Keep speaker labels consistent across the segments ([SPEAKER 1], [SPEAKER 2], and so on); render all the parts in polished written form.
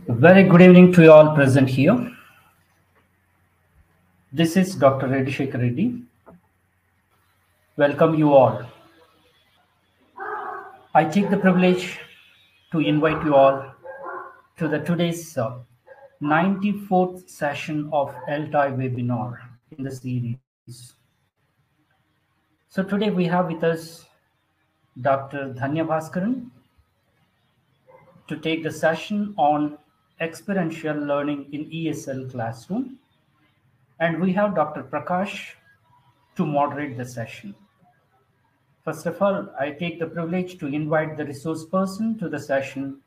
[SPEAKER 1] Very good evening to you all present here. This is Dr. Reddy Shekhar Reddy. Welcome you all. I take the privilege to invite you all to the today's 94th session of LTI webinar in the series. So today we have with us Dr. Dhanya Bhaskaran to take the session on experiential learning in ESL classroom. And we have Dr. Prakash to moderate the session. First of all, I take the privilege to invite the resource person to the session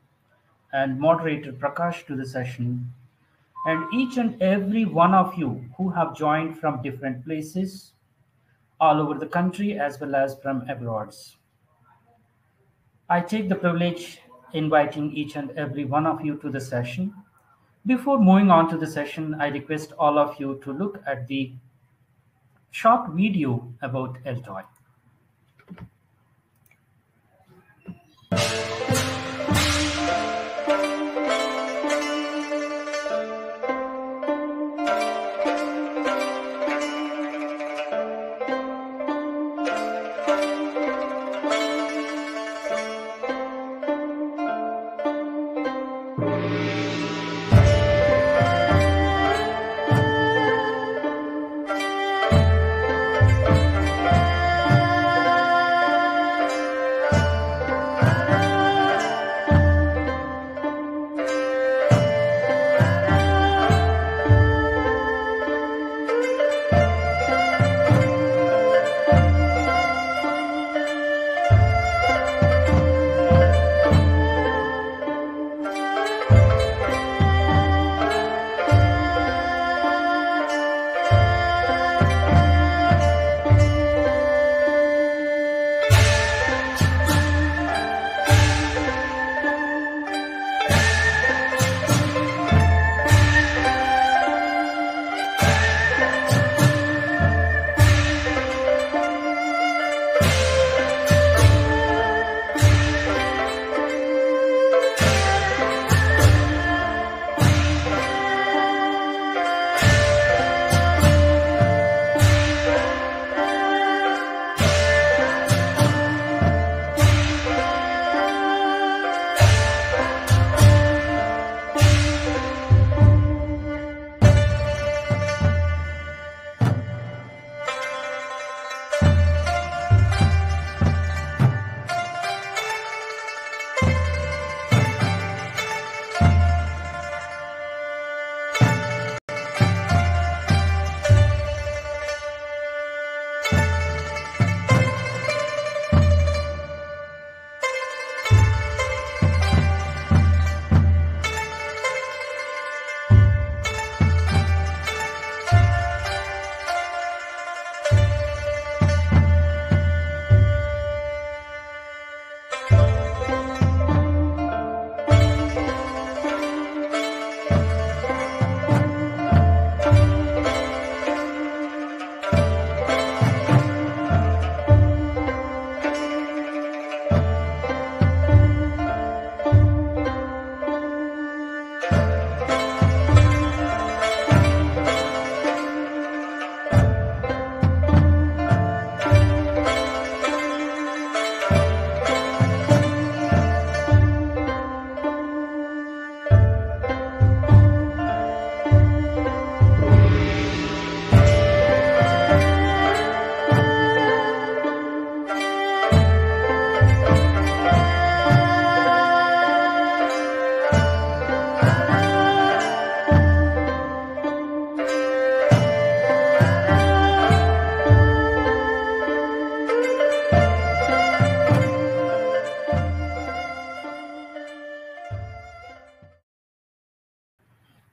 [SPEAKER 1] and moderator Prakash to the session, and each and every one of you who have joined from different places all over the country as well as from abroad. I take the privilege inviting each and every one of you to the session. Before moving on to the session, I request all of you to look at the short video about LTOI.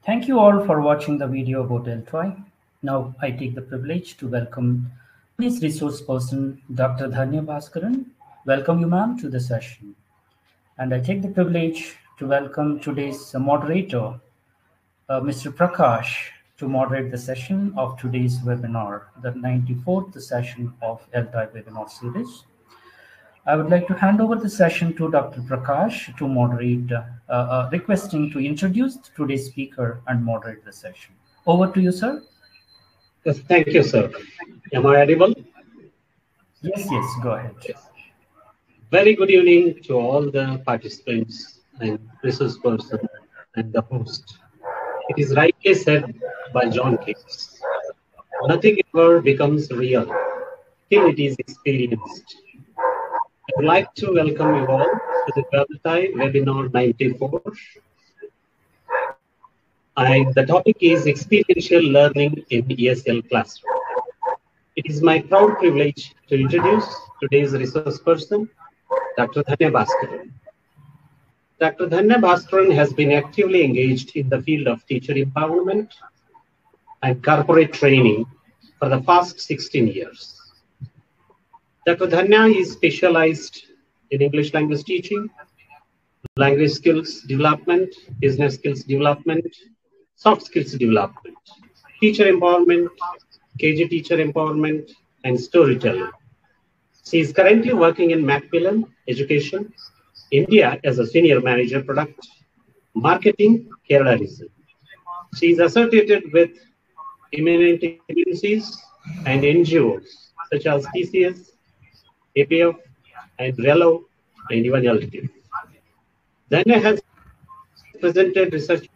[SPEAKER 1] Thank you all for watching the video about LTOI. Now I take the privilege to welcome today's resource person, Dr. Dhanya Bhaskaran. Welcome you, ma'am, to the session. And I take the privilege to welcome today's moderator, Mr. Prakash, to moderate the session of today's webinar, the 94th session of LTOI webinar series. I would like to hand over the session to Dr. Prakash to moderate, requesting to introduce today's speaker and moderate the session. Over to you, sir.
[SPEAKER 2] Yes, thank you, sir. Am I audible?
[SPEAKER 1] Yes, go ahead.
[SPEAKER 2] Yes. Very good evening to all the participants and resource person and the host. It is rightly said by John Keats, nothing ever becomes real till it is experienced. I would like to welcome you all to the Vertai webinar 94. And the topic is experiential learning in ESL classroom. It is my proud privilege to introduce today's resource person, Dr. Dhanya Bhaskaran. Dr. Dhanya Bhaskaran has been actively engaged in the field of teacher empowerment and corporate training for the past 16 years. Dr. Dhanya is specialized in English language teaching, language skills development, business skills development, soft skills development, teacher empowerment, KG teacher empowerment, and storytelling. She is currently working in Macmillan Education, India as a senior manager product, marketing, Kerala region. She is associated with eminent agencies and NGOs such as TCS, APF, and RELO, and even LTF. Dhanya has presented research.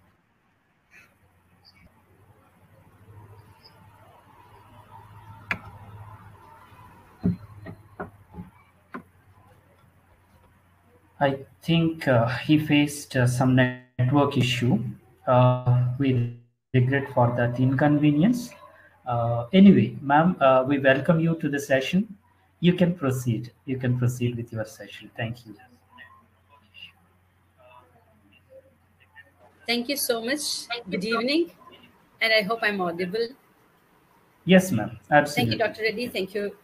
[SPEAKER 1] I think he faced some network issue. We regret for that inconvenience. Anyway, ma'am, we welcome you to the session. You can proceed. You can proceed with your session. Thank you.
[SPEAKER 3] Thank you so much. Good evening, and I hope I'm audible.
[SPEAKER 1] Yes, ma'am. Absolutely.
[SPEAKER 3] Thank you, Dr. Reddy. Thank you.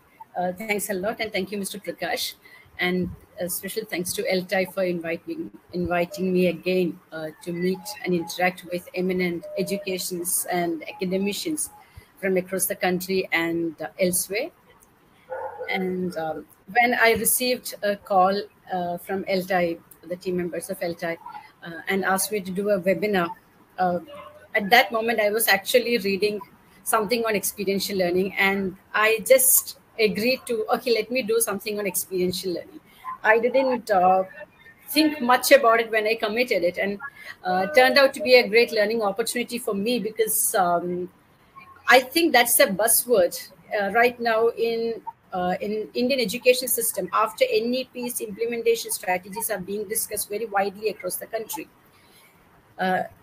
[SPEAKER 3] Thanks a lot, and thank you, Mr. Prakash. And a special thanks to LTI for inviting me again to meet and interact with eminent educations and academicians from across the country and elsewhere. And when I received a call from LTI, the team members of LTI, and asked me to do a webinar, at that moment I was actually reading something on experiential learning, and I just agreed to, okay, let me do something on experiential learning. I didn't think much about it when I committed it, and turned out to be a great learning opportunity for me, because I think that's a buzzword right now in Indian education system. After NEP's implementation strategies are being discussed very widely across the country.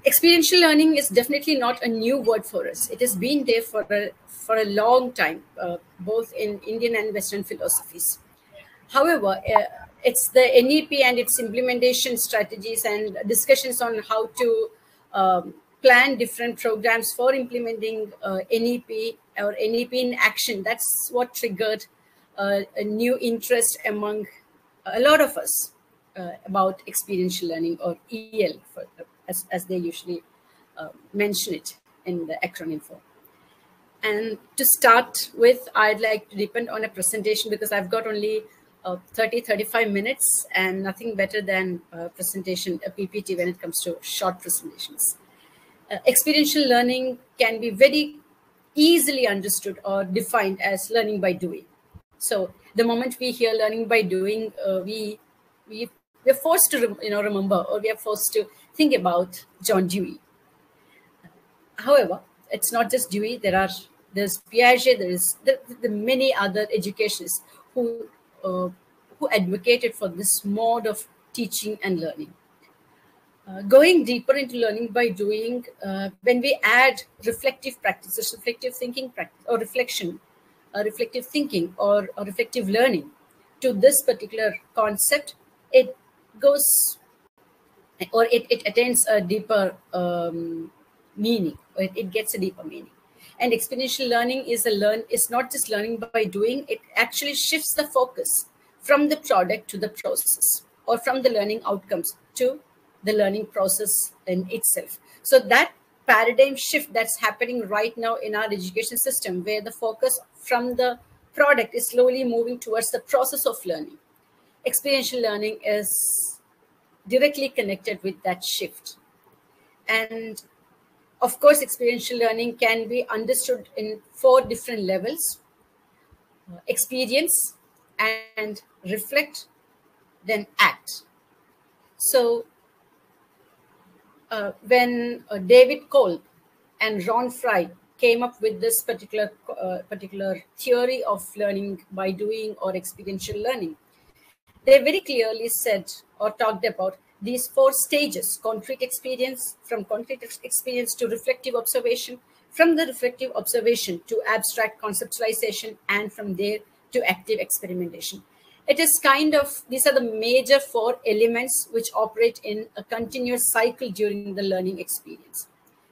[SPEAKER 3] Experiential learning is definitely not a new word for us. It has been there for a long time, both in Indian and Western philosophies. However, it's the NEP and its implementation strategies and discussions on how to plan different programs for implementing NEP or NEP in action. That's what triggered a new interest among a lot of us about experiential learning, or EL, as they usually mention it in the acronym form. And to start with, I'd like to depend on a presentation, because I've got only 30-35 minutes, and nothing better than a presentation, a PPT, when it comes to short presentations. Experiential learning can be very easily understood or defined as learning by doing. So the moment we hear learning by doing, we're forced to remember, or we are forced to think about John Dewey. However, it's not just Dewey. There's Piaget. There's the many other educationists who advocated for this mode of teaching and learning. Going deeper into learning by doing, when we add reflective practices, reflective thinking practice, or reflective thinking, or reflective learning to this particular concept, it goes, or it attains a deeper meaning, or it gets a deeper meaning. And experiential learning is not just learning by doing. It actually shifts the focus from the product to the process, or from the learning outcomes to the learning process in itself. So that paradigm shift that's happening right now in our education system, where the focus from the product is slowly moving towards the process of learning. experiential learning is directly connected with that shift. And of course, experiential learning can be understood in 4 different levels: experience and reflect, then act. So when David Kolb and Ron Fry came up with this particular theory of learning by doing or experiential learning, they very clearly said or talked about these 4 stages: concrete experience, from concrete experience to reflective observation, from the reflective observation to abstract conceptualization, and from there to active experimentation. It is kind of, these are the major 4 elements which operate in a continuous cycle during the learning experience.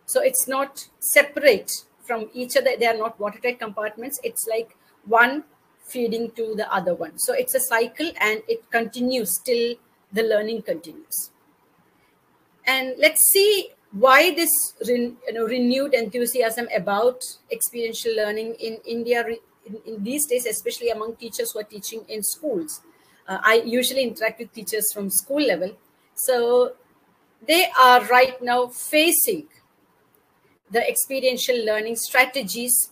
[SPEAKER 3] So it's not separate from each other. They are not watertight compartments. It's like one feeding to the other one. So it's a cycle and it continues till the learning continues. And let's see why this renewed enthusiasm about experiential learning in India in these days, especially among teachers who are teaching in schools. I usually interact with teachers from school level. So they are right now facing the experiential learning strategies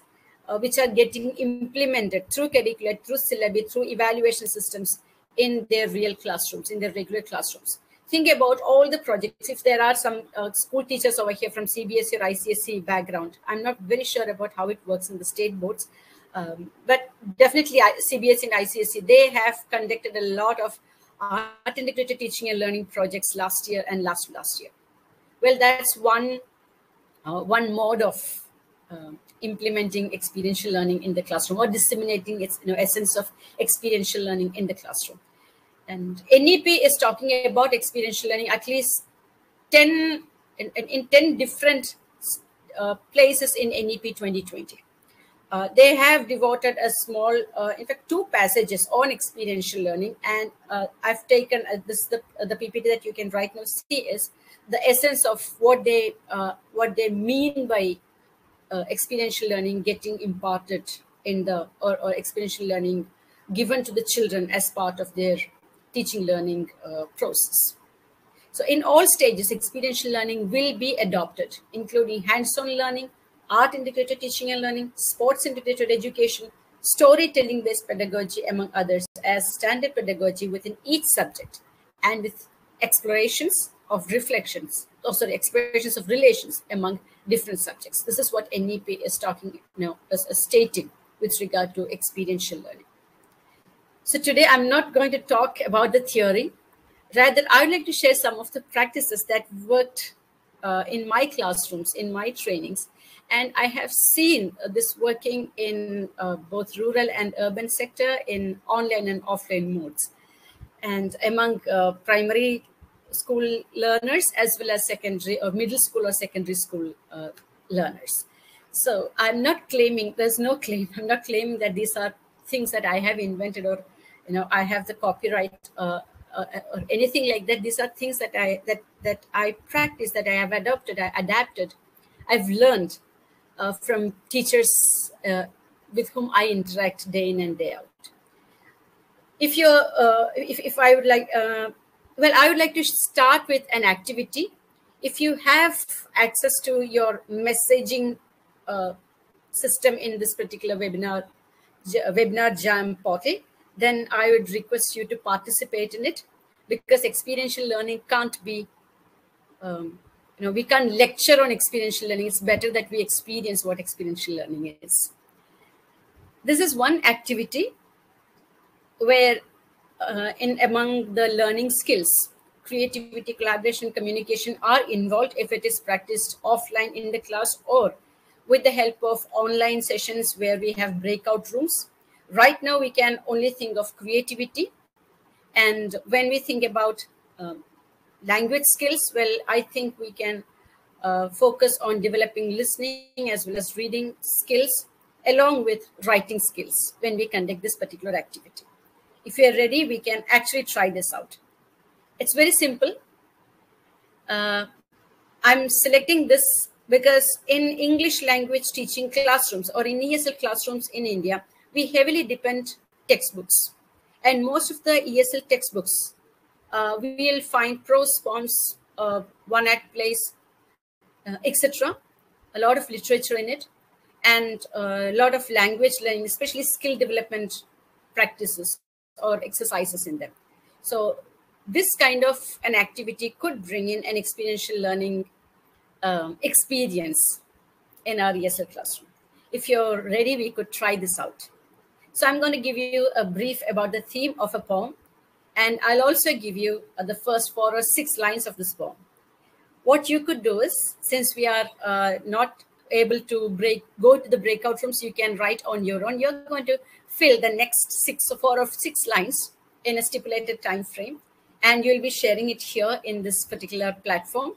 [SPEAKER 3] which are getting implemented through curricula, through syllabi, through evaluation systems in their real classrooms, in their regular classrooms. Think about all the projects. If there are some school teachers over here from CBSE or ICSE background, I'm not very sure about how it works in the state boards, but definitely CBSE and ICSE, they have conducted a lot of art integrated teaching and learning projects last year and last year. Well, that's one mode of implementing experiential learning in the classroom, or disseminating its essence of experiential learning in the classroom. And NEP is talking about experiential learning at least 10 different places in NEP 2020. They have devoted a small, in fact, 2 passages on experiential learning, and I've taken this the PPT that you can right now see is the essence of what they mean by experiential learning getting imparted in the or experiential learning given to the children as part of their teaching learning process. So in all stages, experiential learning will be adopted, including hands-on learning, art integrated teaching and learning, sports integrated education, storytelling based pedagogy, among others, as standard pedagogy within each subject, and with explorations of reflections, explorations of relations among different subjects. This is what NEP is talking now, as stating with regard to experiential learning. So today I'm not going to talk about the theory. Rather, I would like to share some of the practices that worked in my classrooms, in my trainings. And I have seen this working in both rural and urban sector, in online and offline modes, and among primary school learners as well as secondary or middle school or secondary school learners. So I'm not claiming, there's no claim, I'm not claiming that these are things that I have invented or I have the copyright or anything like that. These are things that I practice, that I have adopted, I adapted, I've learned from teachers with whom I interact day in and day out. If you're, if I would like, well, I would like to start with an activity. If you have access to your messaging system in this particular webinar Jam portal, then I would request you to participate in it, because experiential learning can't be, we can't lecture on experiential learning. It's better that we experience what experiential learning is. This is one activity where among the learning skills, creativity, collaboration, communication are involved if it is practiced offline in the class or with the help of online sessions where we have breakout rooms. Right now, we can only think of creativity. And when we think about language skills, well, I think we can focus on developing listening as well as reading skills, along with writing skills when we conduct this particular activity. If you're ready, we can actually try this out. It's very simple. I'm selecting this because in English language teaching classrooms or in ESL classrooms in India, we heavily depend textbooks. And most of the ESL textbooks, we will find prose poems, one-act plays, etc. A lot of literature in it, and a lot of language learning, especially skill development practices or exercises in them. So this kind of an activity could bring in an experiential learning experience in our ESL classroom. If you're ready, we could try this out. So I'm going to give you a brief about the theme of a poem, and I'll also give you the first 4 or 6 lines of this poem. What you could do is, since we are not able to go to the breakout rooms, you can write on your own. You're going to fill the next 4 or 6 lines in a stipulated time frame, and you'll be sharing it here in this particular platform.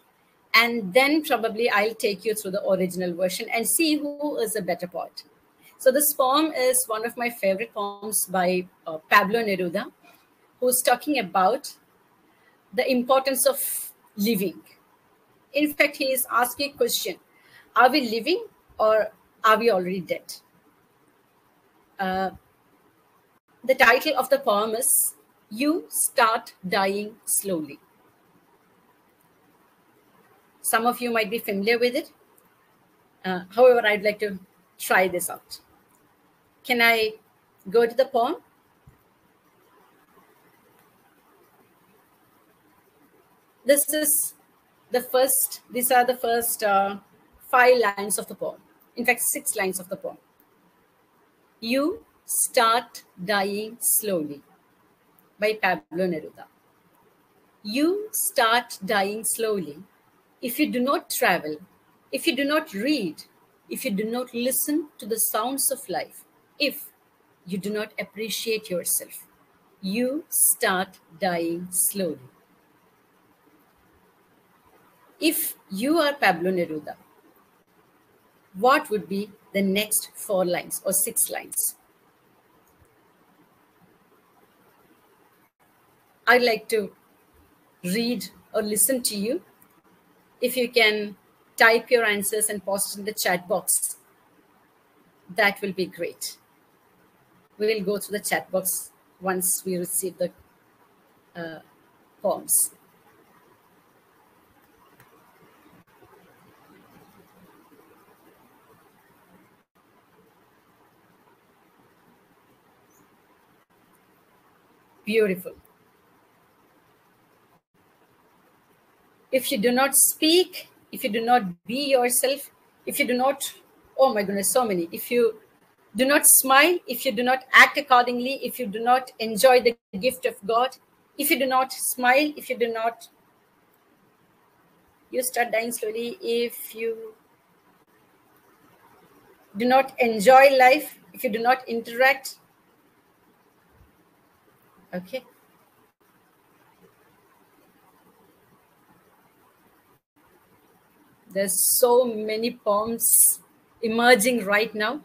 [SPEAKER 3] And then probably I'll take you through the original version and see who is a better poet. So this poem is one of my favorite poems by Pablo Neruda, who's talking about the importance of living. In fact, he is asking a question: are we living or are we already dead? The title of the poem is You Start Dying Slowly. Some of you might be familiar with it. However, I'd like to try this out. Can I go to the poem? These are the first 5 lines of the poem. In fact, 6 lines of the poem. You Start Dying Slowly by Pablo Neruda. You start dying slowly if you do not travel, if you do not read, if you do not listen to the sounds of life, if you do not appreciate yourself. You start dying slowly. If you are Pablo Neruda, what would be the next 4 lines or 6 lines? I'd like to read or listen to you. If you can type your answers and post in the chat box, that will be great. We will go through the chat box once we receive the poems. Beautiful. If you do not speak, if you do not be yourself, if you do not, oh my goodness, so many. If you do not smile, if you do not act accordingly, if you do not enjoy the gift of God, if you do not smile, if you do not, you start dying slowly. If you do not enjoy life, if you do not interact. Okay. There's so many poems emerging right now.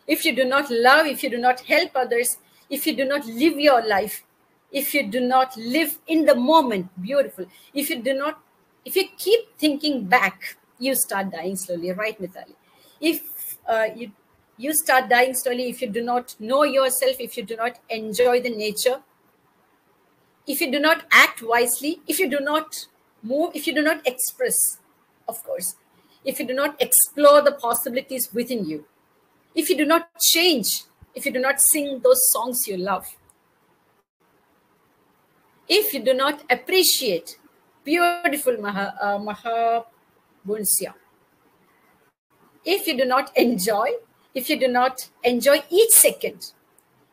[SPEAKER 3] If you do not love, if you do not help others, if you do not live your life, if you do not live in the moment, beautiful. If you keep thinking back, you start dying slowly, right, Mithali? If you start dying slowly, if you do not know yourself, if you do not enjoy the nature, if you do not act wisely, if you do not move, if you do not express, of course, if you do not explore the possibilities within you, if you do not change, if you do not sing those songs you love, if you do not appreciate beautiful Mahabunsya, if you do not enjoy each second,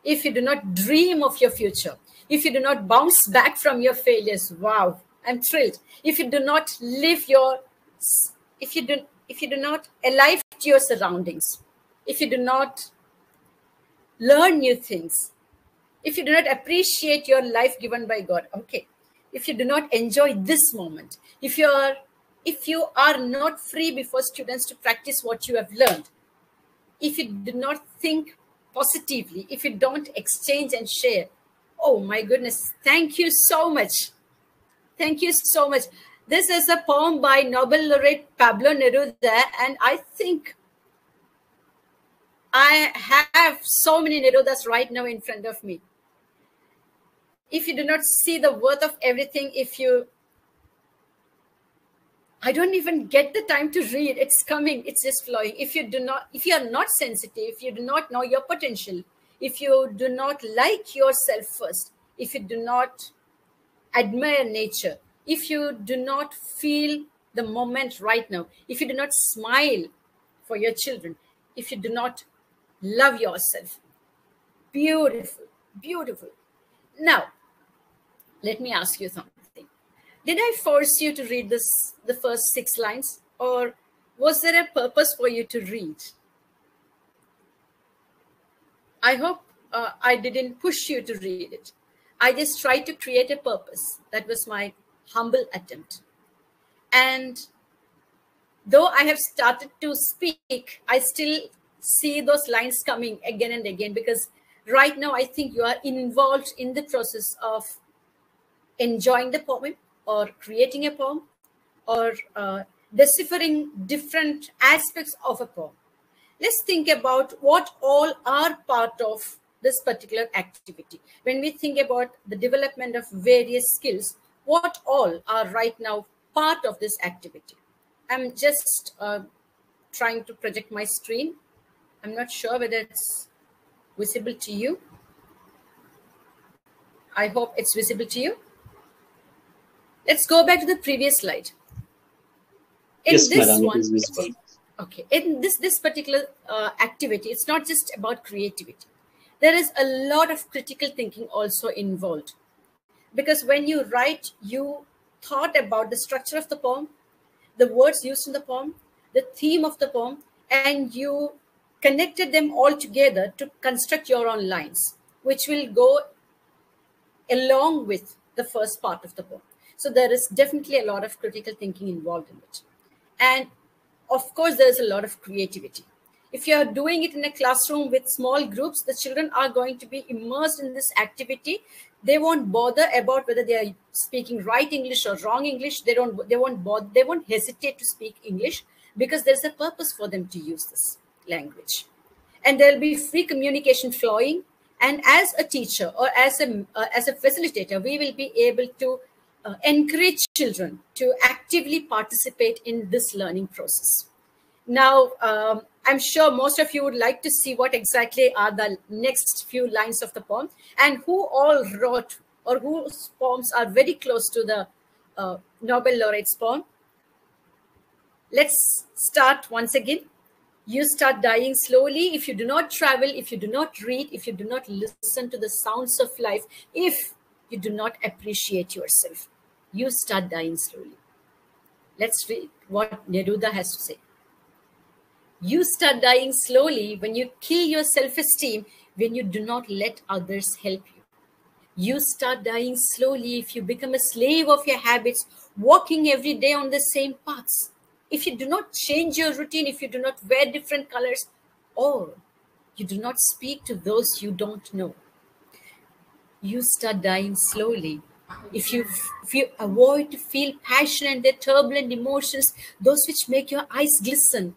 [SPEAKER 3] if you do not dream of your future, if you do not bounce back from your failures, wow, I'm thrilled. If you do not live if you do not alive to your surroundings, if you do not learn new things, if you do not appreciate your life given by God, okay, if you do not enjoy this moment, if you are not free before students to practice what you have learned, if you do not think positively, if you don't exchange and share, oh my goodness, thank you so much. Thank you so much. This is a poem by Nobel laureate Pablo Neruda, and I think I have so many Nerudas right now in front of me. if you do not see the worth of everything, I don't even get the time to read. It's coming, it's just flowing. If you are not sensitive, if you do not know your potential, if you do not like yourself first, if you do not admire nature, if you do not feel the moment right now, if you do not smile for your children, if you do not love yourself, beautiful, beautiful. Now, let me ask you something. Did I force you to read the first 6 lines, or was there a purpose for you to read? I hope I didn't push you to read it. I just tried to create a purpose. That was my humble attempt. And though I have started to speak, I still see those lines coming again and again, because right now I think you are involved in the process of enjoying the poem, or creating a poem, or deciphering different aspects of a poem. Let's think about what all are part of this particular activity. When we think about the development of various skills, what all are right now part of this activity? I'm just trying to project my screen. I'm not sure whether it's visible to you. I hope it's visible to you. Let's go back to the previous slide.
[SPEAKER 2] Yes, madam, it is visible.
[SPEAKER 3] Okay, in this particular activity, it's not just about creativity. There is a lot of critical thinking also involved. Because when you write, you thought about the structure of the poem, the words used in the poem, the theme of the poem, and you connected them all together to construct your own lines, which will go along with the first part of the poem. So there is definitely a lot of critical thinking involved in it. And of course, there's a lot of creativity. If you're doing it in a classroom with small groups, the children are going to be immersed in this activity. They won't bother about whether they are speaking right English or wrong English. They won't hesitate to speak English, because there's a purpose for them to use this language. And there'll be free communication flowing. And as a teacher or as a facilitator, we will be able to encourage children to actively participate in this learning process. Now, I'm sure most of you would like to see what exactly are the next few lines of the poem, and who all wrote or whose poems are very close to the Nobel laureate's poem. Let's start once again. You start dying slowly if you do not travel, if you do not read, if you do not listen to the sounds of life, if you do not appreciate yourself. You start dying slowly. Let's read what Neruda has to say. You start dying slowly when you kill your self-esteem, when you do not let others help you. You start dying slowly if you become a slave of your habits, walking every day on the same paths. If you do not change your routine, if you do not wear different colors, or you do not speak to those you don't know. You start dying slowly if you avoid to feel passion and their turbulent emotions, those which make your eyes glisten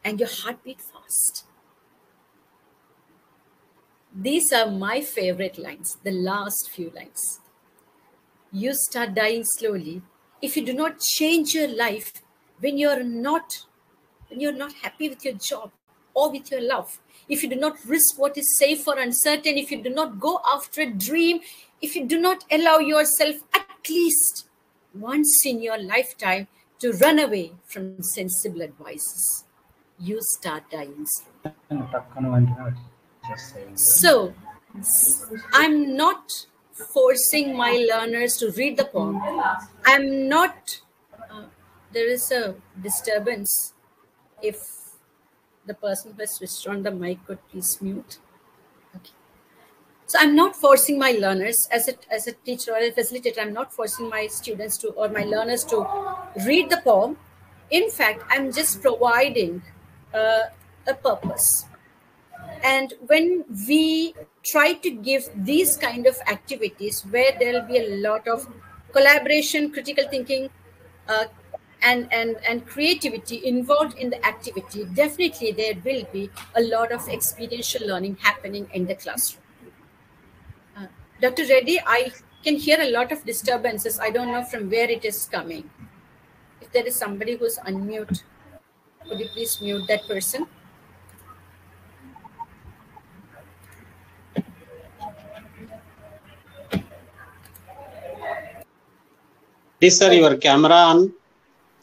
[SPEAKER 3] and your heart beat fast. These are my favorite lines, the last few lines. You start dying slowly if you do not change your life when you're not happy with your job or with your love. If you do not risk what is safe or uncertain, if you do not go after a dream, if you do not allow yourself at least once in your lifetime to run away from sensible advices, you start dying slowly. So, I'm not forcing my learners to read the poem. I'm not, there is a disturbance. If the person who has switched on the mic could please mute. Okay. So I'm not forcing my learners, as a teacher or a facilitator, I'm not forcing my students to, or my learners to read the poem. In fact, I'm just providing a purpose. And when we try to give these kind of activities where there will be a lot of collaboration, critical thinking, and creativity involved in the activity, definitely there will be a lot of experiential learning happening in the classroom. Dr. Reddy, I can hear a lot of disturbances. I don't know from where it is coming. If there is somebody who's unmute, could you please mute that person?
[SPEAKER 2] Please, sir, your camera on,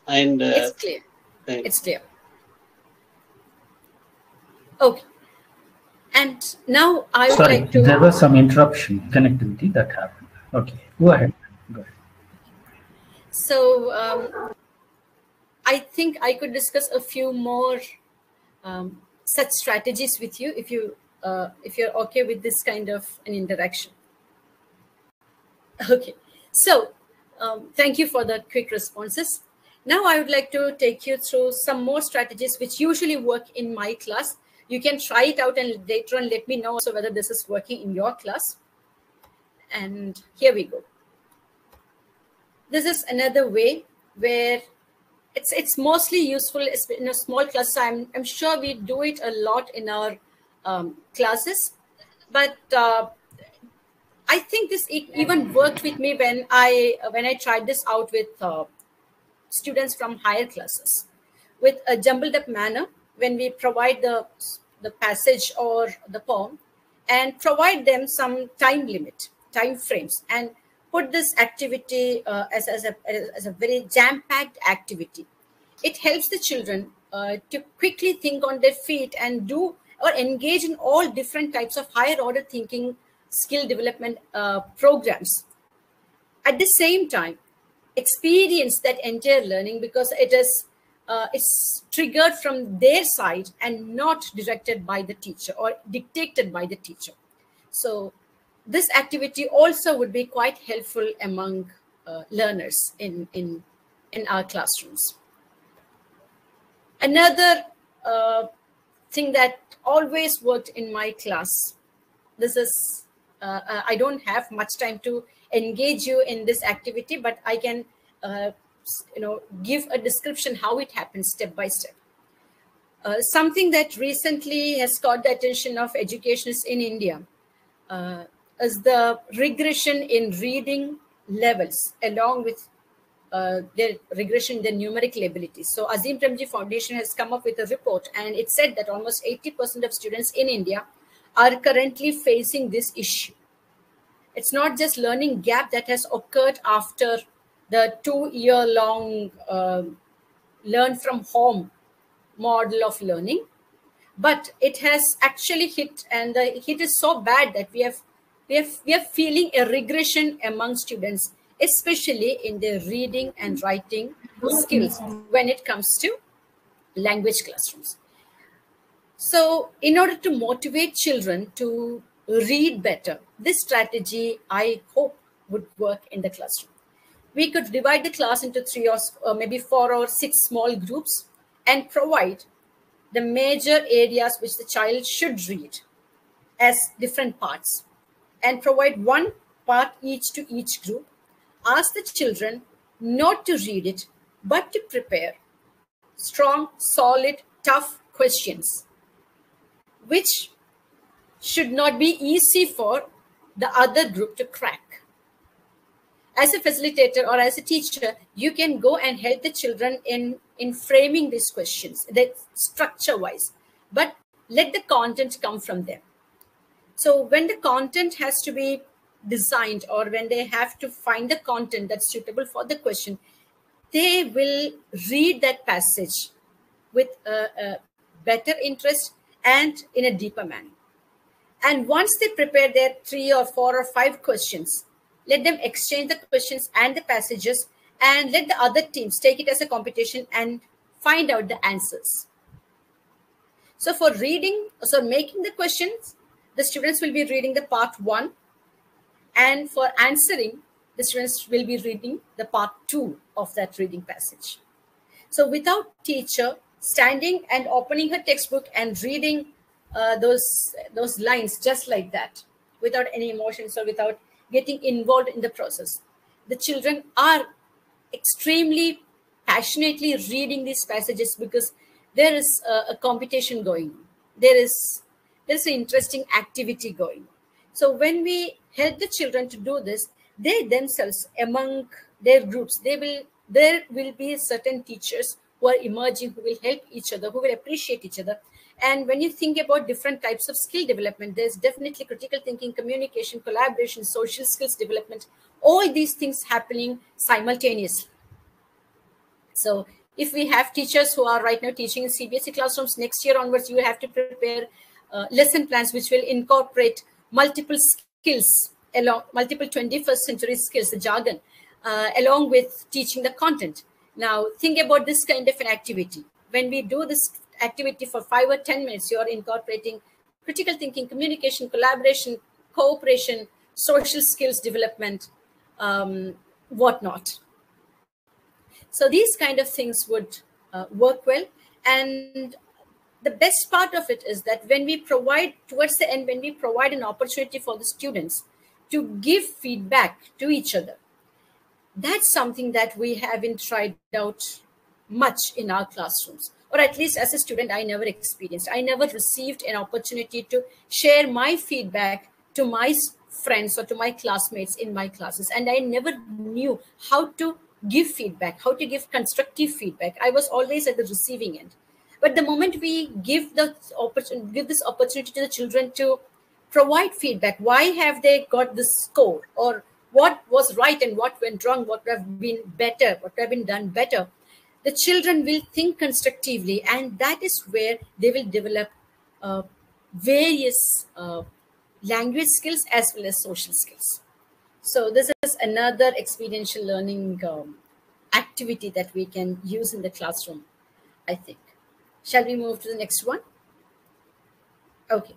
[SPEAKER 2] and
[SPEAKER 3] it's clear. It's clear. Okay. And now I would like to...
[SPEAKER 1] There was some interruption, connectivity that happened. Okay, go ahead.
[SPEAKER 3] So I think I could discuss a few more such strategies with you if you're okay with this kind of an interaction. Okay, so thank you for the quick responses. Now I would like to take you through some more strategies which usually work in my class. You can try it out and later on let me know also whether this is working in your class. And here we go. This is another way where it's mostly useful in a small class. I'm sure we do it a lot in our classes, but I think it even worked with me when I tried this out with students from higher classes, with a jumbled up manner. When we provide the passage or the poem and provide them some time limit, time frames, and put this activity as a very jam-packed activity, it helps the children to quickly think on their feet and do or engage in all different types of higher order thinking skill development programs. At the same time, experience that entire learning because it's triggered from their side and not directed by the teacher or dictated by the teacher. So this activity also would be quite helpful among learners in our classrooms. Another thing that always worked in my class, this is, I don't have much time to engage you in this activity, but I can give a description how it happens step by step. Something that recently has caught the attention of educationists in India is the regression in reading levels along with their regression in their numerical abilities. So Azim Premji Foundation has come up with a report, and it said that almost 80% of students in India are currently facing this issue. It's not just learning gap that has occurred after the 2-year-long learn from home model of learning, but it has actually hit, and the hit is so bad that we are feeling a regression among students, especially in their reading and writing skills when it comes to language classrooms. So in order to motivate children to read better, this strategy, I hope, would work in the classroom. We could divide the class into 3 or maybe 4 or 6 small groups and provide the major areas which the child should read as different parts, and provide one part each to each group. Ask the children not to read it, but to prepare strong, solid, tough questions, which should not be easy for the other group to crack. As a facilitator or as a teacher, you can go and help the children in framing these questions, that structure-wise, but let the content come from them. So when the content has to be designed, or when they have to find the content that's suitable for the question, they will read that passage with a better interest and in a deeper manner. And once they prepare their 3 or 4 or 5 questions, let them exchange the questions and the passages, and let the other teams take it as a competition and find out the answers. So for reading, so making the questions, the students will be reading the part 1, and for answering, the students will be reading the part 2 of that reading passage. So without teacher standing and opening her textbook and reading those lines just like that, without any emotions or without getting involved in the process, the children are extremely passionately reading these passages because there is a competition going on. There is an interesting activity going on. So when we help the children to do this, they themselves, among their groups, there will be certain teachers who are emerging, who will help each other, who will appreciate each other. And when you think about different types of skill development, there's definitely critical thinking, communication, collaboration, social skills development, all these things happening simultaneously. So if we have teachers who are right now teaching in CBSE classrooms, next year onwards, you will have to prepare lesson plans which will incorporate multiple skills, along multiple 21st century skills, the jargon, along with teaching the content. Now, think about this kind of an activity. When we do this activity for 5 or 10 minutes, you are incorporating critical thinking, communication, collaboration, cooperation, social skills development, whatnot. So these kind of things would work well. And the best part of it is that when we provide, towards the end, when we provide an opportunity for the students to give feedback to each other, that's something that we haven't tried out much in our classrooms. Or at least as a student, I never experienced. I never received an opportunity to share my feedback to my friends or to my classmates in my classes. And I never knew how to give feedback, how to give constructive feedback. I was always at the receiving end. But the moment we give this opportunity to the children to provide feedback, why have they got this score, or what was right and what went wrong, what would have been better, what would have been done better, the children will think constructively, and that is where they will develop various language skills as well as social skills. So this is another experiential learning activity that we can use in the classroom, I think. Shall we move to the next one? Okay.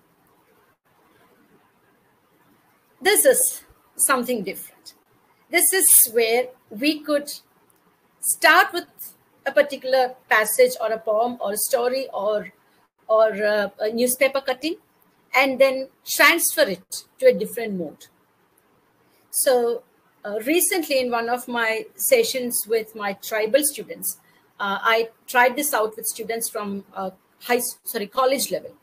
[SPEAKER 3] This is something different. This is where we could start with a particular passage or a poem or a story or a newspaper cutting, and then transfer it to a different mode. So recently in one of my sessions with my tribal students, I tried this out with students from college level,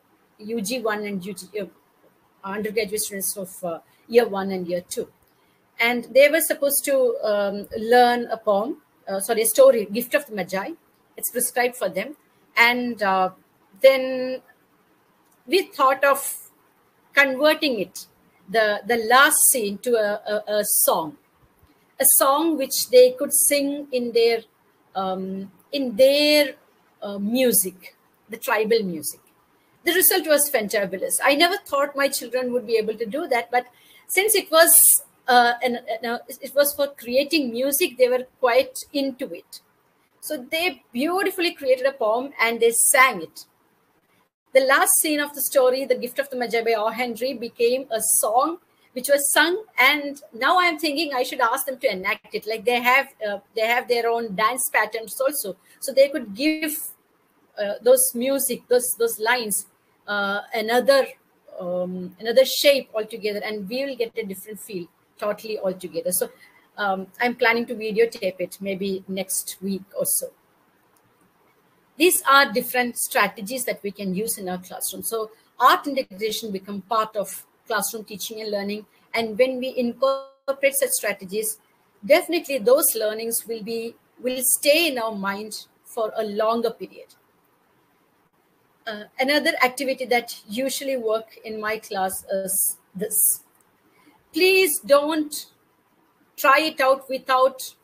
[SPEAKER 3] UG1 and UG, undergraduate students of year 1 and year 2. And they were supposed to learn a poem, a story, Gift of the Magi. It's prescribed for them. And then we thought of converting it, the last scene, to a song which they could sing in their music, the tribal music. The result was fantabulous. I never thought my children would be able to do that, but since it was it was for creating music, they were quite into it. So they beautifully created a poem and they sang it. The last scene of the story, The Gift of the Magi by O. Henry, became a song which was sung, and now I'm thinking I should ask them to enact it. Like they have their own dance patterns also, so they could give those music, those lines, another shape altogether, and we will get a different feel totally altogether. So I'm planning to videotape it maybe next week or so. These are different strategies that we can use in our classroom. So art integration become part of classroom teaching and learning. And when we incorporate such strategies, definitely those learnings will stay in our mind for a longer period. Another activity that usually work in my class is this. Please don't try it out without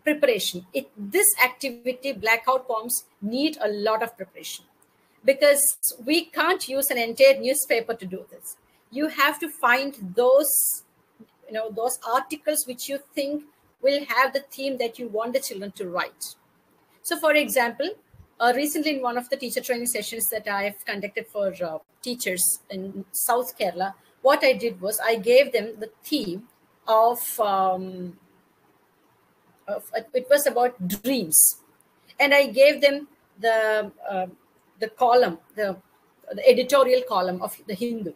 [SPEAKER 3] preparation. This activity, blackout poems, need a lot of preparation, because we can't use an entire newspaper to do this. You have to find those articles which you think will have the theme that you want the children to write. So for example, recently in one of the teacher training sessions that I have conducted for teachers in South Kerala, what I did was I gave them the theme of it was about dreams, and I gave them the column, the editorial column of the Hindu,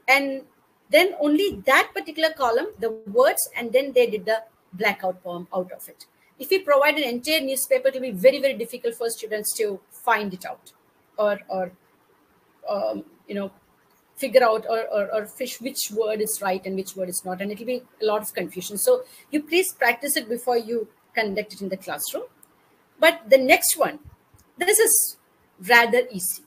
[SPEAKER 3] and then only that particular column, the words, and then they did the blackout poem out of it. If we provide an entire newspaper, it will be very, very difficult for students to find it out or figure out or fish which word is right and which word is not, and it'll be a lot of confusion. So you please practice it before you conduct it in the classroom. But the next one, this is rather easy.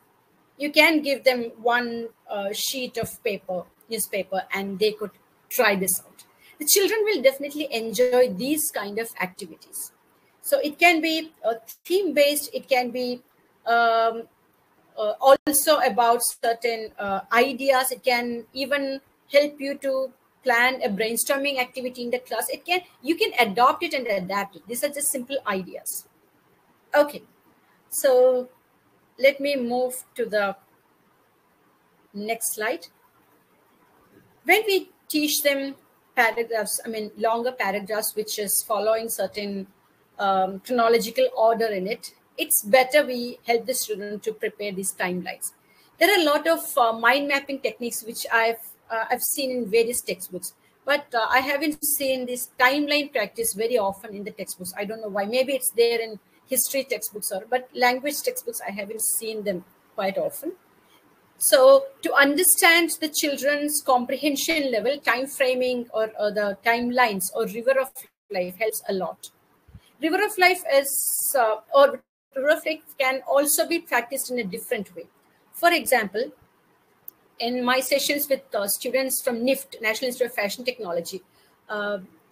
[SPEAKER 3] You can give them one sheet of paper, newspaper, and they could try this out. The children will definitely enjoy these kind of activities. So it can be theme-based, it can be also about certain ideas. It can even help you to plan a brainstorming activity in the class. You can adopt it and adapt it. These are just simple ideas. Okay, so let me move to the next slide. When we teach them paragraphs, longer paragraphs, which is following certain chronological order in it, it's better we help the student to prepare these timelines. There are a lot of mind mapping techniques which I've seen in various textbooks, but I haven't seen this timeline practice very often in the textbooks. I don't know why. Maybe it's there in history textbooks, but language textbooks, I haven't seen them quite often. So to understand the children's comprehension level, time framing or the timelines or river of life helps a lot. River of life is, or river of life can also be practiced in a different way. For example, in my sessions with students from NIFT, National Institute of Fashion Technology,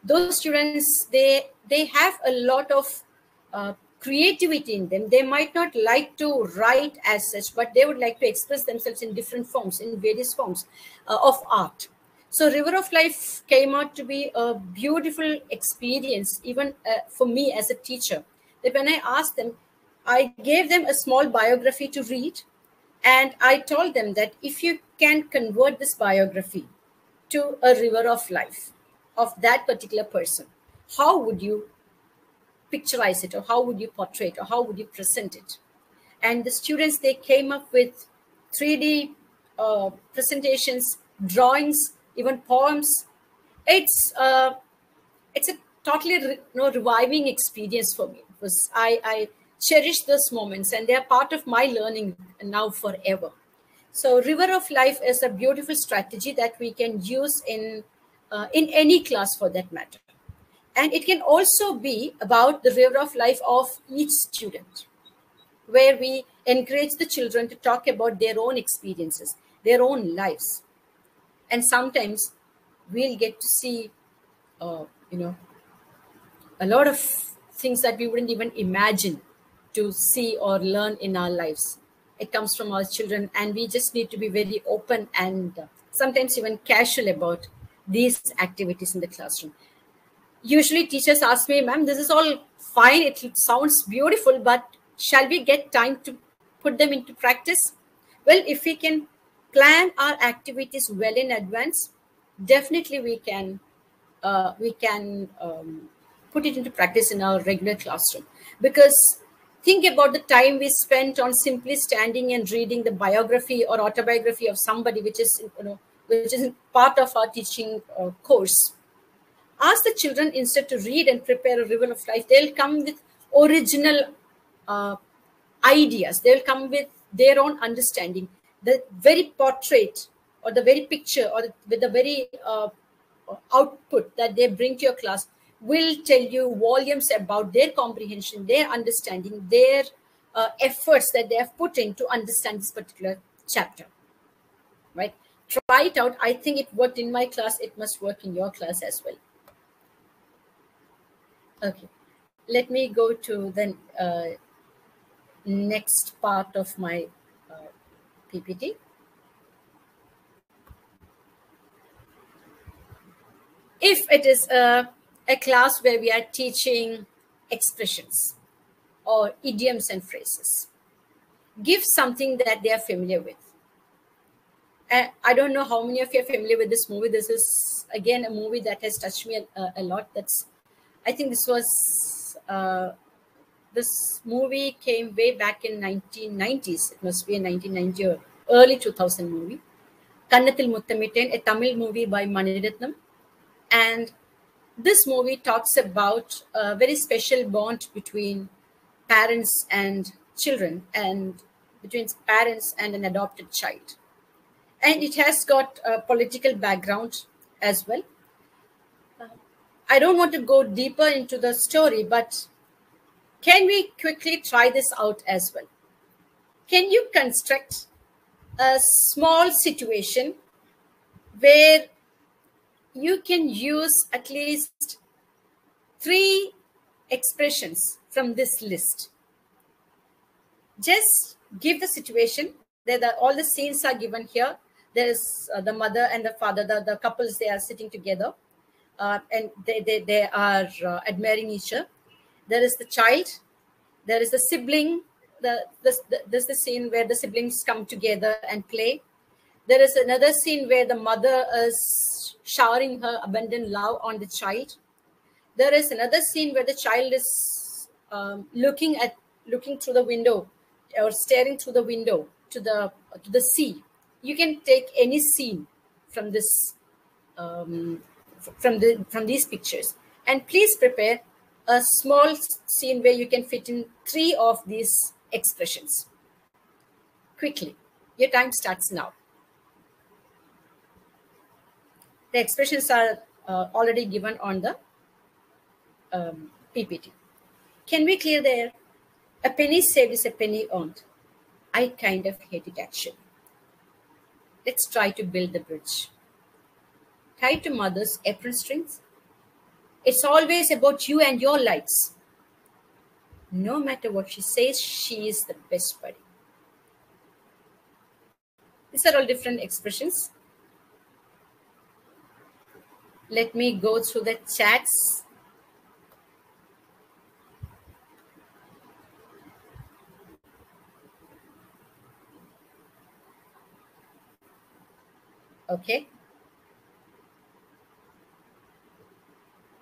[SPEAKER 3] those students, they have a lot of creativity in them. They might not like to write as such, but they would like to express themselves in different forms, in various forms of art. So River of Life came out to be a beautiful experience, even for me as a teacher. That when I asked them, I gave them a small biography to read, and I told them that if you can convert this biography to a river of life of that particular person, how would you picturize it, or how would you portray it, or how would you present it? And the students, they came up with 3D presentations, drawings, even poems. It's a totally reviving experience for me, because I cherish those moments, and they are part of my learning now forever. So River of Life is a beautiful strategy that we can use in any class for that matter. And it can also be about the river of life of each student, where we encourage the children to talk about their own experiences, their own lives. And sometimes we'll get to see, a lot of things that we wouldn't even imagine to see or learn in our lives. It comes from our children, and we just need to be very open and sometimes even casual about these activities in the classroom. Usually teachers ask me, ma'am, this is all fine, it sounds beautiful, but shall we get time to put them into practice? Well, if we can plan our activities well in advance, definitely we can put it into practice in our regular classroom. Because think about the time we spent on simply standing and reading the biography or autobiography of somebody, which is part of our teaching course. Ask the children instead to read and prepare a river of life. They'll come with original ideas. They'll come with their own understanding. The very portrait or the very picture or with the very output that they bring to your class will tell you volumes about their comprehension, their understanding, their efforts that they have put in to understand this particular chapter. Right? Try it out. I think it worked in my class. It must work in your class as well. Okay, let me go to the next part of my PPT. If it is a class where we are teaching expressions or idioms and phrases, give something that they are familiar with. I don't know how many of you are familiar with this movie. This is, again, a movie that has touched me a lot. I think this movie came way back in 1990s. It must be a 1990 or early 2000 movie. Kannathil Muthamitten, a Tamil movie by Maniratnam. And this movie talks about a very special bond between parents and children, and between parents and an adopted child. And it has got a political background as well. I don't want to go deeper into the story, but can we quickly try this out as well? Can you construct a small situation where you can use at least 3 expressions from this list? Just give the situation. All the scenes are given here. There is the mother and the father, the couples, they are sitting together, and they are admiring each other. There is the child. There is the sibling. There's the scene where the siblings come together and play. There is another scene where the mother is showering her abundant love on the child. There is another scene where the child is looking through the window, or staring through the window to the sea. You can take any scene from this from these pictures, and please prepare a small scene where you can fit in 3 of these expressions. Quickly, your time starts now. The expressions are already given on the PPT. Can we clear the air? A penny saved is a penny earned. I kind of hate it actually. Let's try to build the bridge. Tied to mother's apron strings. It's always about you and your likes. No matter what she says, she is the best buddy. These are all different expressions. Let me go through the chats. Okay.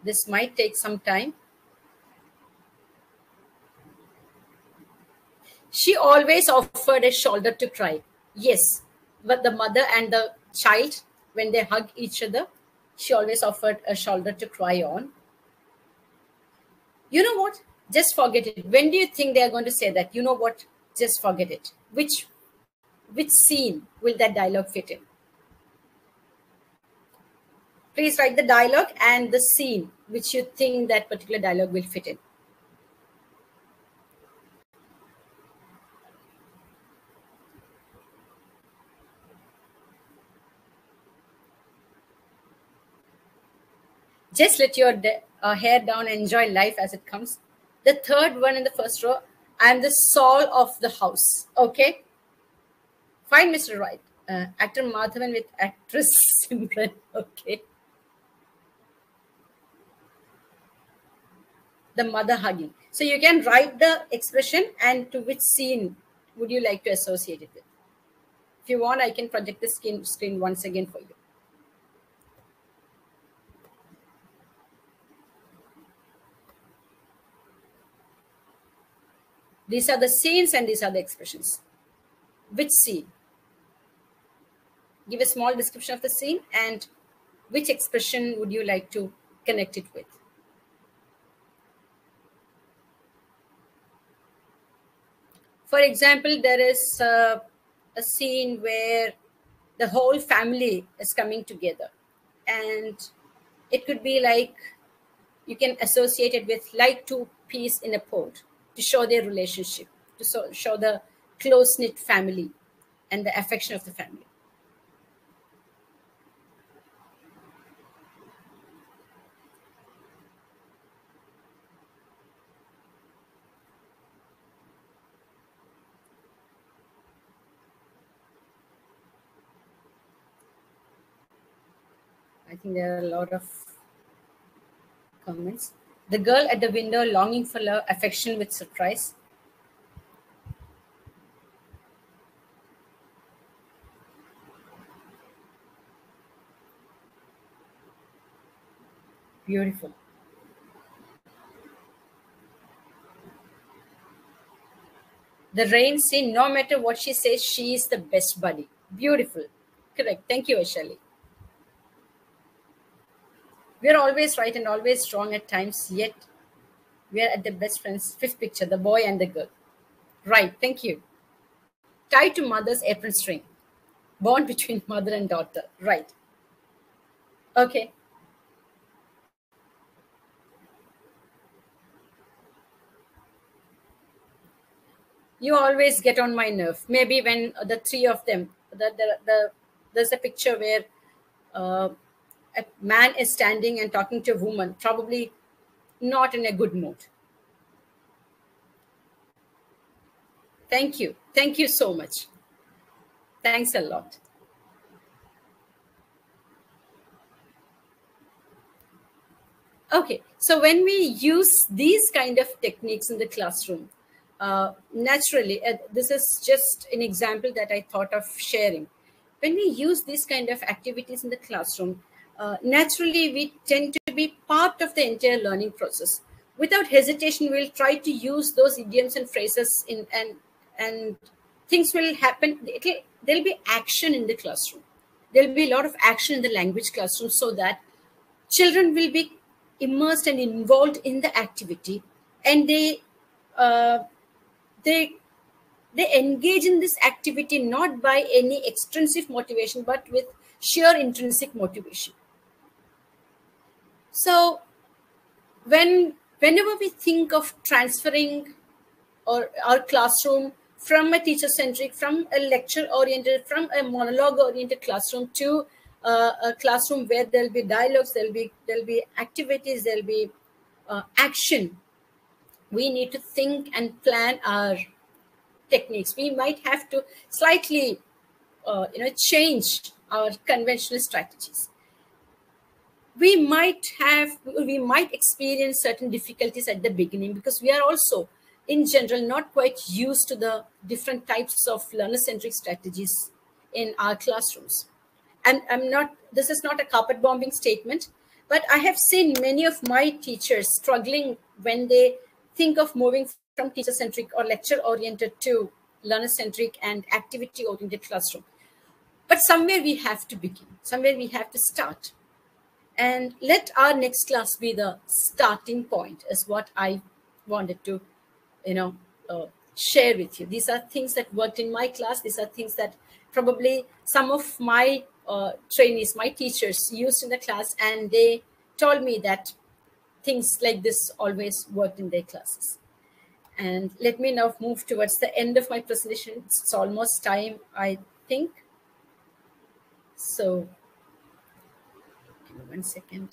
[SPEAKER 3] This might take some time. She always offered a shoulder to cry. Yes, but the mother and the child, when they hug each other, she always offered a shoulder to cry on. You know what? Just forget it. When do you think they are going to say that? You know what? Just forget it. Which scene will that dialogue fit in? Please write the dialogue and the scene which you think that particular dialogue will fit in. Just let your hair down and enjoy life as it comes. The third one in the first row, I am the soul of the house. Okay? Fine, Mr. Wright. Actor Madhavan with actress Simran. Okay. The mother hugging. So you can write the expression and to which scene would you like to associate it with. If you want, I can project the screen once again for you. These are the scenes and these are the expressions. Which scene? Give a small description of the scene and which expression would you like to connect it with? For example, there is a scene where the whole family is coming together, and it could be like, you can associate it with like 2 peas in a pod to show their relationship, to show the close-knit family and the affection of the family. I think there are a lot of comments. The girl at the window longing for love, affection with surprise. Beautiful. The rain scene, no matter what she says, she is the best buddy. Beautiful. Correct. Thank you, Ashali. We are always right and always wrong at times, yet we are at the best friends. 5th picture, the boy and the girl. Right, thank you. Tied to mother's apron string. bond between mother and daughter, right? Okay. You always get on my nerve. Maybe when the three of them, there's a picture where a man is standing and talking to a woman, probably not in a good mood. Thank you. Thank you so much. Thanks a lot. Okay, so when we use these kind of techniques in the classroom, naturally, this is just an example that I thought of sharing. When we use these kind of activities in the classroom, naturally we tend to be part of the entire learning process. Without hesitation, we'll try to use those idioms and phrases and things will happen. There'll be action in the classroom. There'll be a lot of action in the language classroom, so that children will be immersed and involved in the activity, and they engage in this activity not by any extrinsic motivation, but with sheer intrinsic motivation. So whenever we think of transferring our classroom from a teacher-centric, from a lecture-oriented, from a monologue-oriented classroom to a classroom where there'll be dialogues, there'll be activities, there'll be action, we need to think and plan our techniques. We might have to slightly, change our conventional strategies. We might experience certain difficulties at the beginning, because we are also, in general, not quite used to the different types of learner-centric strategies in our classrooms. And this is not a carpet bombing statement, but I have seen many of my teachers struggling when they think of moving from teacher-centric or lecture-oriented to learner-centric and activity-oriented classroom. But somewhere we have to begin, somewhere we have to start. And let our next class be the starting point, is what I wanted to, share with you. These are things that worked in my class. These are things that probably some of my trainees, my teachers used in the class, and they told me that things like this always worked in their classes. And let me now move towards the end of my presentation. It's almost time, I think. So, give me 1 second.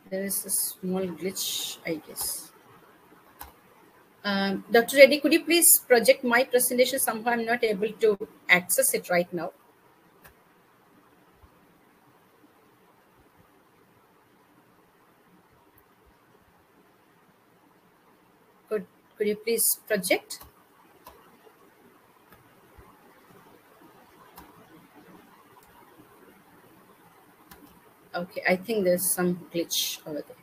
[SPEAKER 3] There is a small glitch, I guess. Dr. Reddy, could you please project my presentation? Somehow I'm not able to access it right now. Could you please project? Okay, I think there's some glitch over there.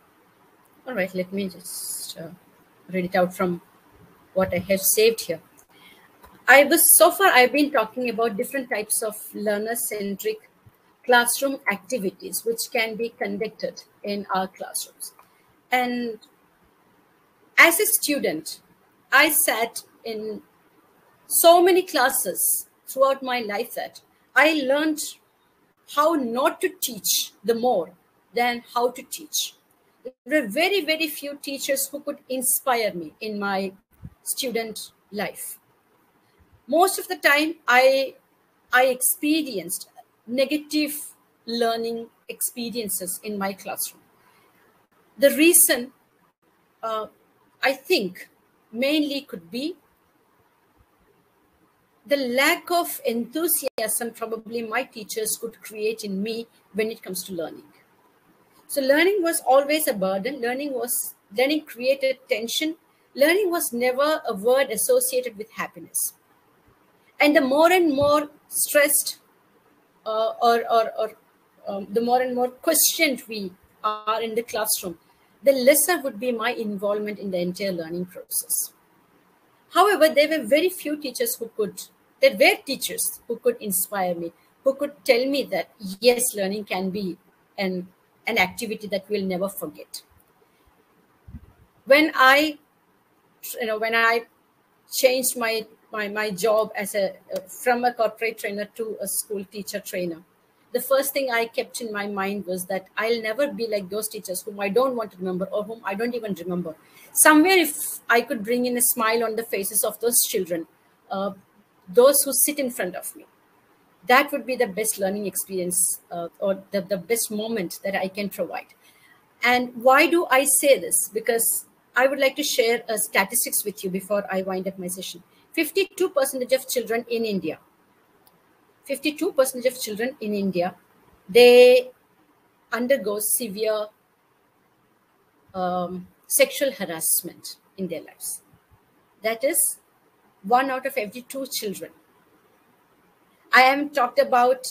[SPEAKER 3] All right, let me just read it out from what I have saved here. So far I've been talking about different types of learner-centric classroom activities which can be conducted in our classrooms. And as a student, I sat in so many classes throughout my life that I learned how not to teach the more than how to teach. There were very, very few teachers who could inspire me in my student life. Most of the time, I experienced negative learning experiences in my classroom. The reason, I think, mainly could be the lack of enthusiasm probably my teachers could create in me when it comes to learning. So learning was always a burden. Learning created tension. Learning was never a word associated with happiness. And the more and more stressed the more and more questioned we are in the classroom, the lesser would be my involvement in the entire learning process. However, there were very few teachers who could inspire me, who could tell me that, yes, learning can be an activity that we'll never forget. When I when I changed my job as from a corporate trainer to a school teacher trainer, the first thing I kept in my mind was that I'll never be like those teachers whom I don't want to remember or whom I don't even remember. Somewhere, if I could bring in a smile on the faces of those children, those who sit in front of me, that would be the best learning experience or the best moment that I can provide. And why do I say this? Because I would like to share statistics with you before I wind up my session. 52% of children in India, 52% of children in India, they undergo severe sexual harassment in their lives. That is 1 out of every 2 children. I haven't talked about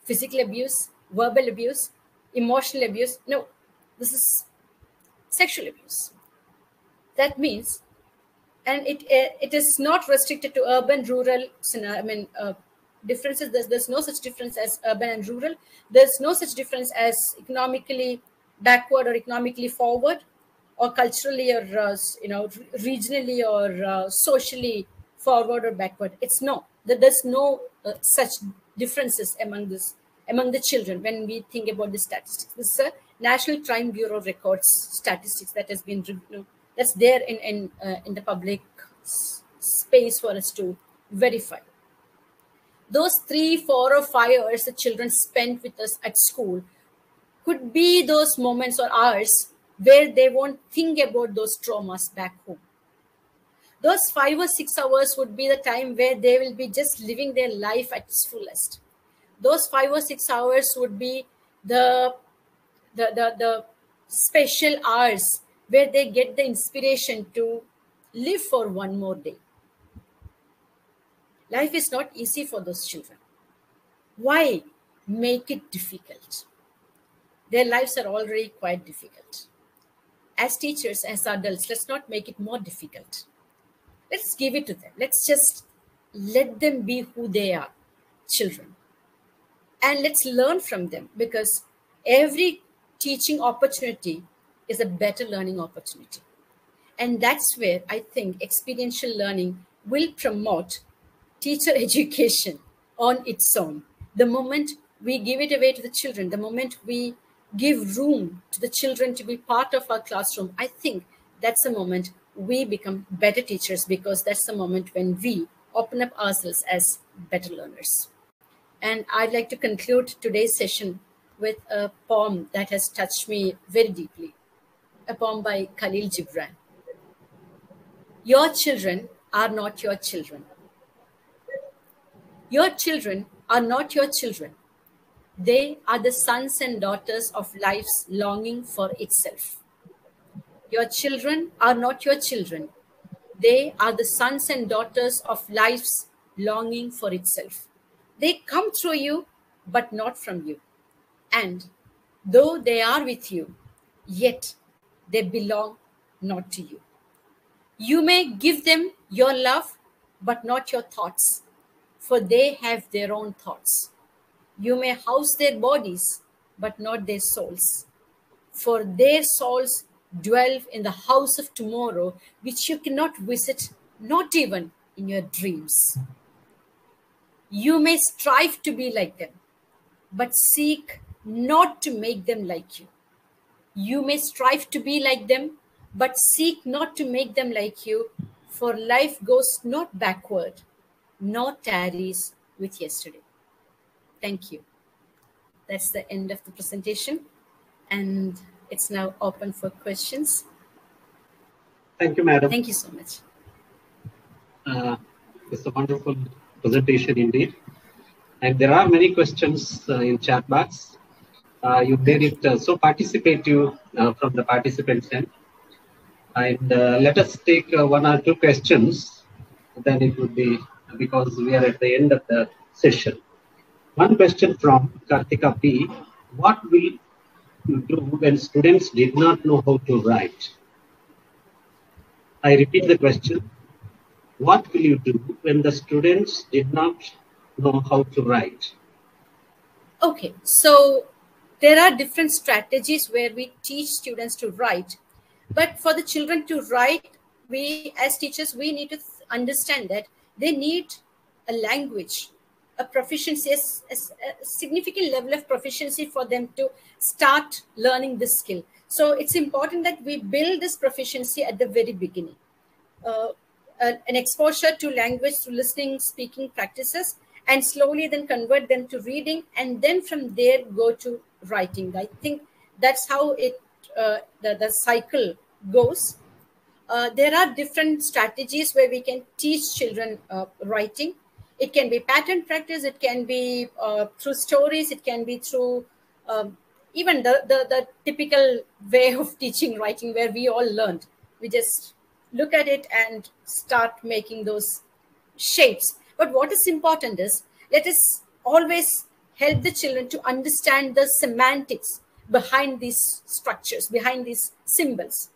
[SPEAKER 3] physical abuse, verbal abuse, emotional abuse. No, this is sexual abuse. That means, and it is not restricted to urban, rural, differences. There's no such difference as urban and rural. There's no such difference as economically backward or economically forward, or culturally or regionally or socially forward or backward. There's no such differences among the children when we think about the statistics. This is a National Crime Bureau records statistics that has been that's there in the public space for us to verify. Those 3, 4, or 5 hours the children spent with us at school could be those moments or hours where they won't think about those traumas back home. Those 5 or 6 hours would be the time where they will be just living their life at its fullest. Those 5 or 6 hours would be the special hours where they get the inspiration to live for one more day. Life is not easy for those children. Why make it difficult? Their lives are already quite difficult. As teachers, as adults, let's not make it more difficult. Let's give it to them. Let's just let them be who they are, children. And let's learn from them, because every teaching opportunity is a better learning opportunity. And that's where I think experiential learning will promote teacher education on its own. The moment we give it away to the children, the moment we give room to the children to be part of our classroom, I think that's the moment we become better teachers, because that's the moment when we open up ourselves as better learners. And I'd like to conclude today's session with a poem that has touched me very deeply, a poem by Khalil Gibran. Your children are not your children. Your children are not your children. They are the sons and daughters of life's longing for itself. Your children are not your children. They are the sons and daughters of life's longing for itself. They come through you, but not from you. And though they are with you, yet they belong not to you. You may give them your love, but not your thoughts, for they have their own thoughts. You may house their bodies, but not their souls, for their souls dwell in the house of tomorrow, which you cannot visit, not even in your dreams. You may strive to be like them, but seek not to make them like you. You may strive to be like them, but seek not to make them like you, for life goes not backward, nor tarries with yesterday. Thank you. That's the end of the presentation, and it's now open for questions.
[SPEAKER 2] Thank you, madam.
[SPEAKER 3] Thank you so much.
[SPEAKER 2] It's a wonderful presentation indeed. And there are many questions in chat box. You made it so participative from the participants end. And let us take 1 or 2 questions. Then it would be, because we are at the end of the session. One question from Kartika P. What will you do when students did not know how to write? I repeat the question. What will you do when the students did not know how to write?
[SPEAKER 3] Okay, so there are different strategies where we teach students to write. But for the children to write, we as teachers, we need to understand that they need a language, a proficiency, a significant level of proficiency for them to start learning this skill. So it's important that we build this proficiency at the very beginning. An exposure to language through listening, speaking practices, and slowly then convert them to reading, and then from there go to writing. I think that's how the cycle goes. There are different strategies where we can teach children writing. It can be pattern practice, it can be through stories, it can be through even the typical way of teaching writing where we all learned. We just look at it and start making those shapes. But what is important is, let us always help the children to understand the semantics behind these structures, behind these symbols.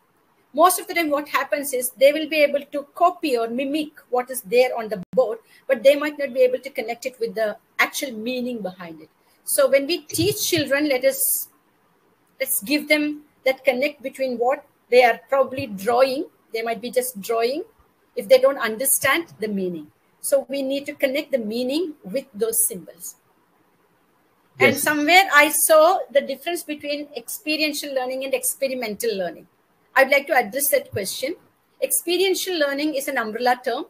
[SPEAKER 3] Most of the time what happens is they will be able to copy or mimic what is there on the board, but they might not be able to connect it with the actual meaning behind it. So when we teach children, let's give them that connect between what they are probably drawing. They might be just drawing if they don't understand the meaning. So we need to connect the meaning with those symbols. Yes. And somewhere I saw the difference between experiential learning and experimental learning. I'd like to address that question. Experiential learning is an umbrella term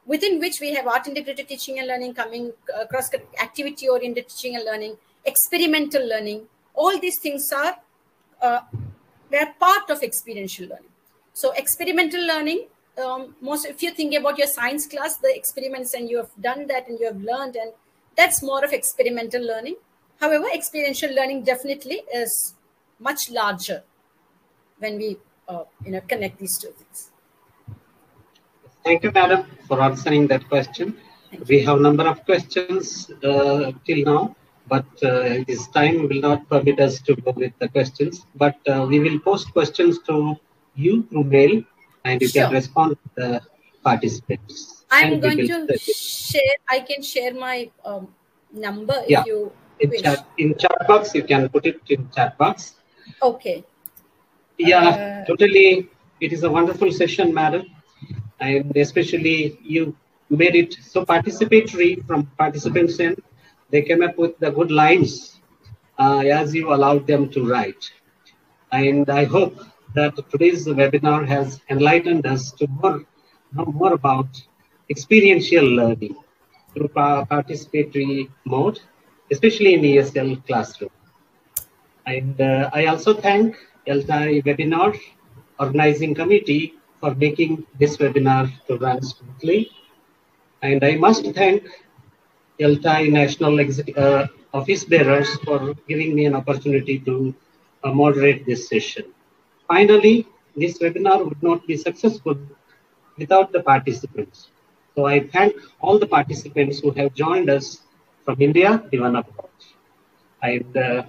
[SPEAKER 3] within which we have art-integrated teaching and learning coming across, activity-oriented teaching and learning, experimental learning. All these things are they're part of experiential learning. So experimental learning, if you think about your science class, the experiments, and you have done that and you have learned, and that's more of experimental learning. However, experiential learning definitely is much larger when we connect these two things.
[SPEAKER 2] Thank you, madam, for answering that question. We have a number of questions till now, but this time will not permit us to go with the questions. But we will post questions to you through mail, and you can respond to the participants.
[SPEAKER 3] I'm going to share. I can share my number if you wish.
[SPEAKER 2] In chat box, you can put it in chat box.
[SPEAKER 3] Okay.
[SPEAKER 2] Yeah, totally. It is a wonderful session, madam. And especially you made it so participatory from participants' end. They came up with the good lines as you allowed them to write. And I hope that today's webinar has enlightened us to know more about experiential learning through participatory mode, especially in ESL classroom. And I also thank ELTAI webinar organizing committee for making this webinar to run smoothly. And I must thank ELTAI National Office Bearers for giving me an opportunity to moderate this session. Finally, this webinar would not be successful without the participants. So I thank all the participants who have joined us from India, even abroad. And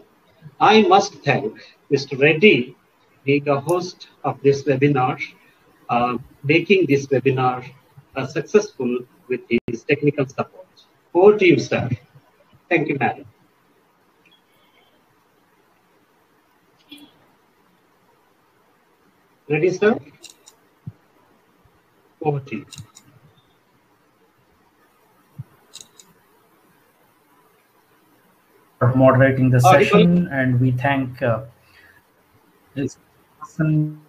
[SPEAKER 2] I must thank Mr. Reddy, being a host of this webinar, making this webinar successful with his technical support. Over to you, sir. Thank you, madam. Ready, sir? Over to you.
[SPEAKER 1] For moderating the session, and we thank this person,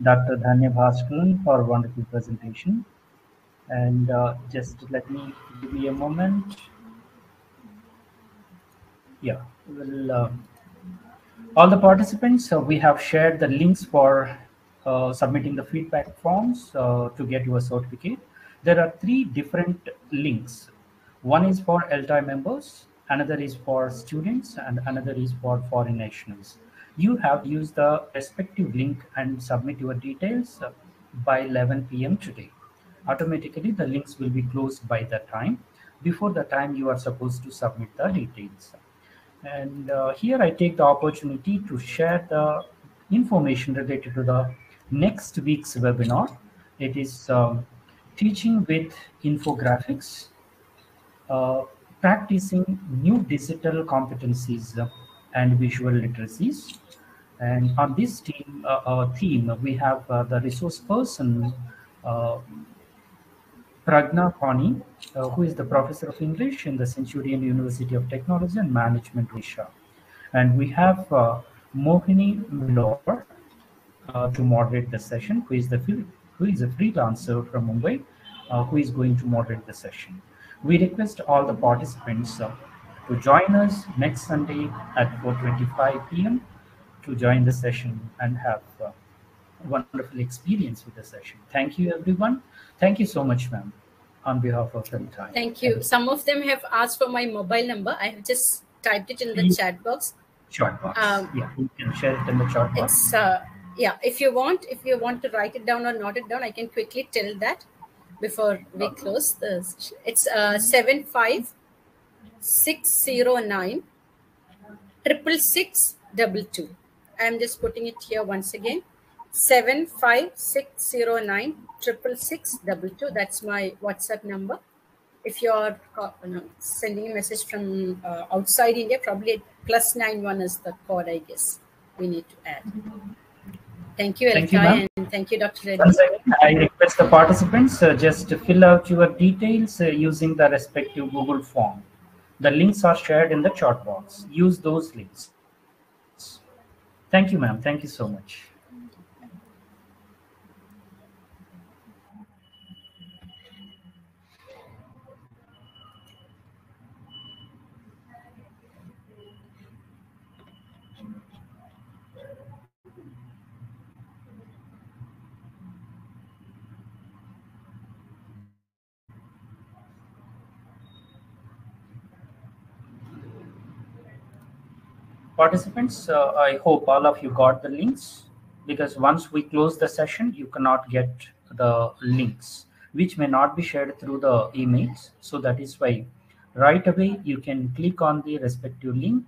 [SPEAKER 1] Dr. Dhanya Bhaskaran, for a wonderful presentation. And just give me a moment. Yeah, well, all the participants, we have shared the links for submitting the feedback forms to get your certificate. There are 3 different links. One is for ELTAI members, another is for students, and another is for foreign nationals. You have used the respective link and submit your details by 11 p.m. today. Automatically, the links will be closed by that time, before the time you are supposed to submit the details. And here I take the opportunity to share the information related to the next week's webinar. It is teaching with infographics, practicing new digital competencies and visual literacies. And on this theme, we have the resource person, Pragna Pani, who is the professor of English in the Centurion University of Technology and Management, Odisha. And we have Mohini Milor to moderate the session, who is a freelancer from Mumbai, who is going to moderate the session. We request all the participants to join us next Sunday at 4:25 p.m. to join the session and have a wonderful experience with the session. Thank you, everyone. Thank you so much, ma'am, on behalf of the time.
[SPEAKER 3] Thank you. Some of them have asked for my mobile number. I have just typed it in the chat box.
[SPEAKER 1] Chat box. Yeah, you can share it in the chat box.
[SPEAKER 3] It's yeah. If you want to write it down or note it down, I can quickly tell that before we close the session. It's 75609 66622. I'm just putting it here once again. 75609 66622. That's my WhatsApp number. If you're sending a message from outside India, probably +91 is the code, I guess we need to add. Thank you, Elka, and thank you, Dr. Reddy.
[SPEAKER 1] Once again, I request the participants just to fill out your details using the respective Google form. The links are shared in the chat box. Use those links. Thank you, ma'am. Thank you so much. Participants, I hope all of you got the links, because once we close the session, you cannot get the links, which may not be shared through the emails. So that is why right away you can click on the respective link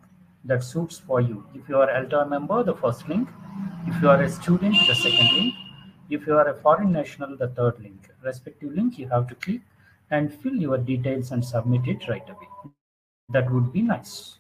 [SPEAKER 1] that suits for you. If you are ELTA member, the first link. If you are a student, the second link. If you are a foreign national, the third link. Respective link you have to click and fill your details and submit it right away. That would be nice.